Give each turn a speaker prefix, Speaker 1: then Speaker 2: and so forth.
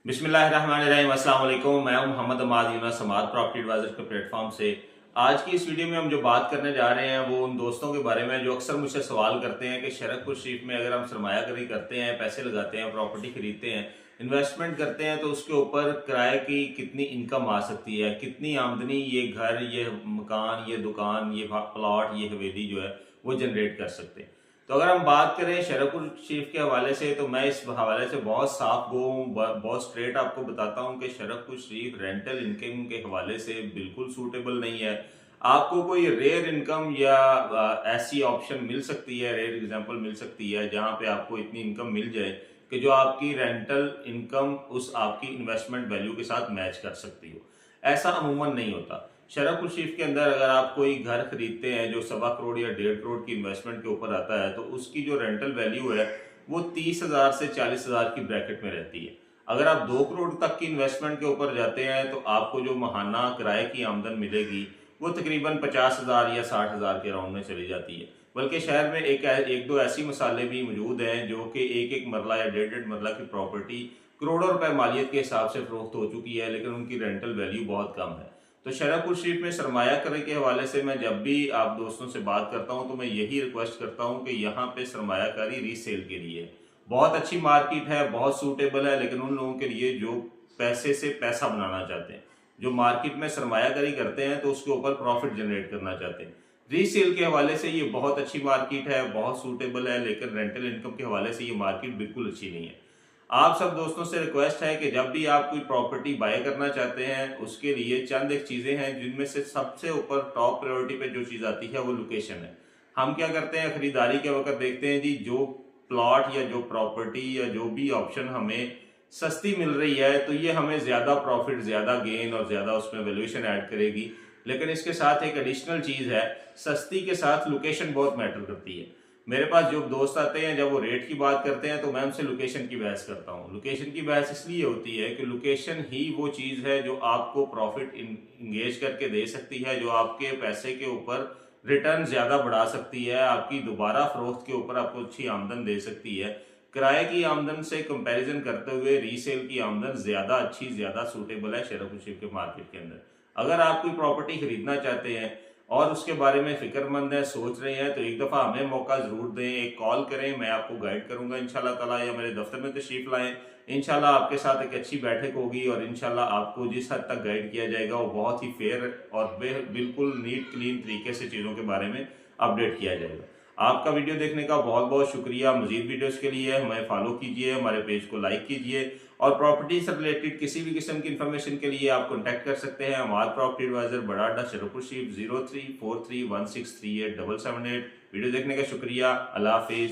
Speaker 1: बिस्मिल्लाहिर्रहमानिर्रहीम, अस्सलाम वालेकुम। मैं हूं मोहम्मद अमाद यूनस, समाद प्रॉपर्टी एडवाइजर के प्लेटफॉर्म से। आज की इस वीडियो में हम जो बात करने जा रहे हैं वो उन दोस्तों के बारे में जो अक्सर मुझसे सवाल करते हैं कि शरकपुर शरीफ में अगर हम सरमायाकारी करते हैं, पैसे लगाते हैं, प्रॉपर्टी खरीदते हैं, इन्वेस्टमेंट करते हैं, तो उसके ऊपर किराए की कितनी इनकम आ सकती है, कितनी आमदनी ये घर, ये मकान, ये दुकान, ये प्लॉट, ये हवेली जो है वो जनरेट कर सकते हैं। तो अगर हम बात करें शरकपुर शरीफ के हवाले से, तो मैं इस हवाले से बहुत साफ गो हूँ, बहुत स्ट्रेट आपको बताता हूँ कि शरकपुर शरीफ रेंटल इनकम के हवाले से बिल्कुल सूटेबल नहीं है। आपको कोई रेयर इनकम या ऐसी ऑप्शन मिल सकती है, रेयर एग्जांपल मिल सकती है जहां पे आपको इतनी इनकम मिल जाए कि जो आपकी रेंटल इनकम उस आपकी इन्वेस्टमेंट वैल्यू के साथ मैच कर सकती हो। ऐसा अमूमन नहीं होता। शरकपुर शरीफ के अंदर अगर आप कोई घर खरीदते हैं जो 1.25 करोड़ या 1.5 करोड़ की इन्वेस्टमेंट के ऊपर आता है, तो उसकी जो रेंटल वैल्यू है वो 30,000 से 40,000 की ब्रैकेट में रहती है। अगर आप 2 करोड़ तक की इन्वेस्टमेंट के ऊपर जाते हैं तो आपको जो महाना किराए की आमदन मिलेगी वो तकरीबन 50,000 या 60,000 के राउंड में चली जाती है। बल्कि शहर में एक दो ऐसी मसाले भी मौजूद हैं जो कि एक मरला या 1.5 मरला की प्रॉपर्टी करोड़ों रुपए मालियत के हिसाब से फरोख्त हो चुकी है, लेकिन उनकी रेंटल वैल्यू बहुत कम है। तो शरकपुर शरीफ में सरमायाकारी के हवाले से मैं जब भी आप दोस्तों से बात करता हूं तो मैं यही रिक्वेस्ट करता हूं कि यहाँ पे सरमायाकारी रीसेल के लिए है। बहुत अच्छी मार्केट है, बहुत सूटेबल है, लेकिन उन लोगों के लिए जो पैसे से पैसा बनाना चाहते हैं, जो मार्केट में सरमायाकारी करते हैं तो उसके ऊपर प्रॉफिट जनरेट करना चाहते हैं। रीसेल के हवाले से ये बहुत अच्छी मार्केट है, बहुत सूटेबल है, लेकिन रेंटल इनकम के हवाले से ये मार्केट बिल्कुल अच्छी नहीं है। आप सब दोस्तों से रिक्वेस्ट है कि जब भी आप कोई प्रॉपर्टी बाय करना चाहते हैं उसके लिए चंद एक चीजें हैं जिनमें से सबसे ऊपर टॉप प्रायोरिटी पे जो चीज आती है वो लोकेशन है। हम क्या करते हैं, खरीदारी के वक्त देखते हैं जी जो प्लॉट या जो प्रॉपर्टी या जो भी ऑप्शन हमें सस्ती मिल रही है तो ये हमें ज्यादा प्रॉफिट, ज्यादा गेन और ज्यादा उसमें वैल्यूएशन ऐड करेगी। लेकिन इसके साथ एक एडिशनल चीज है, सस्ती के साथ लोकेशन बहुत मैटर करती है। मेरे पास जो दोस्त आते हैं जब वो रेट की बात करते हैं तो मैं उनसे लोकेशन की बहस करता हूँ। लोकेशन की बहस इसलिए होती है कि लोकेशन ही वो चीज है जो आपको प्रॉफिट इंगेज करके दे सकती है, जो आपके पैसे के ऊपर रिटर्न ज्यादा बढ़ा सकती है, आपकी दोबारा फरोख्त के ऊपर आपको अच्छी आमदन दे सकती है। किराए की आमदन से कंपैरिजन करते हुए रीसेल की आमदन ज्यादा अच्छी, ज्यादा सूटेबल है शरकपुर शरीफ के मार्केट के अंदर। अगर आप कोई प्रॉपर्टी खरीदना चाहते हैं और उसके बारे में फिक्रमंद है, सोच रहे हैं, तो एक दफा हमें मौका जरूर दें, एक कॉल करें, मैं आपको गाइड करूंगा इंशाल्लाह ताला, या मेरे दफ्तर में तशरीफ लाएं। इंशाल्लाह आपके साथ एक अच्छी बैठक होगी और इंशाल्लाह आपको जिस हद तक गाइड किया जाएगा वो बहुत ही फेयर और बिल्कुल नीट क्लीन तरीके से चीजों के बारे में अपडेट किया जाएगा। आपका वीडियो देखने का बहुत बहुत शुक्रिया। मजीद वीडियोस के लिए हमें फॉलो कीजिए, हमारे पेज को लाइक कीजिए और प्रॉपर्टी से रिलेटेड किसी भी किस्म की इन्फॉर्मेशन के लिए आप कॉन्टैक्ट कर सकते हैं हमारे प्रॉपर्टी एडवाइजर बड़ा अड्डा शरकपुर शरीफ 034316387778। वीडियो देखने का शुक्रिया। अल्लाह हाफिज।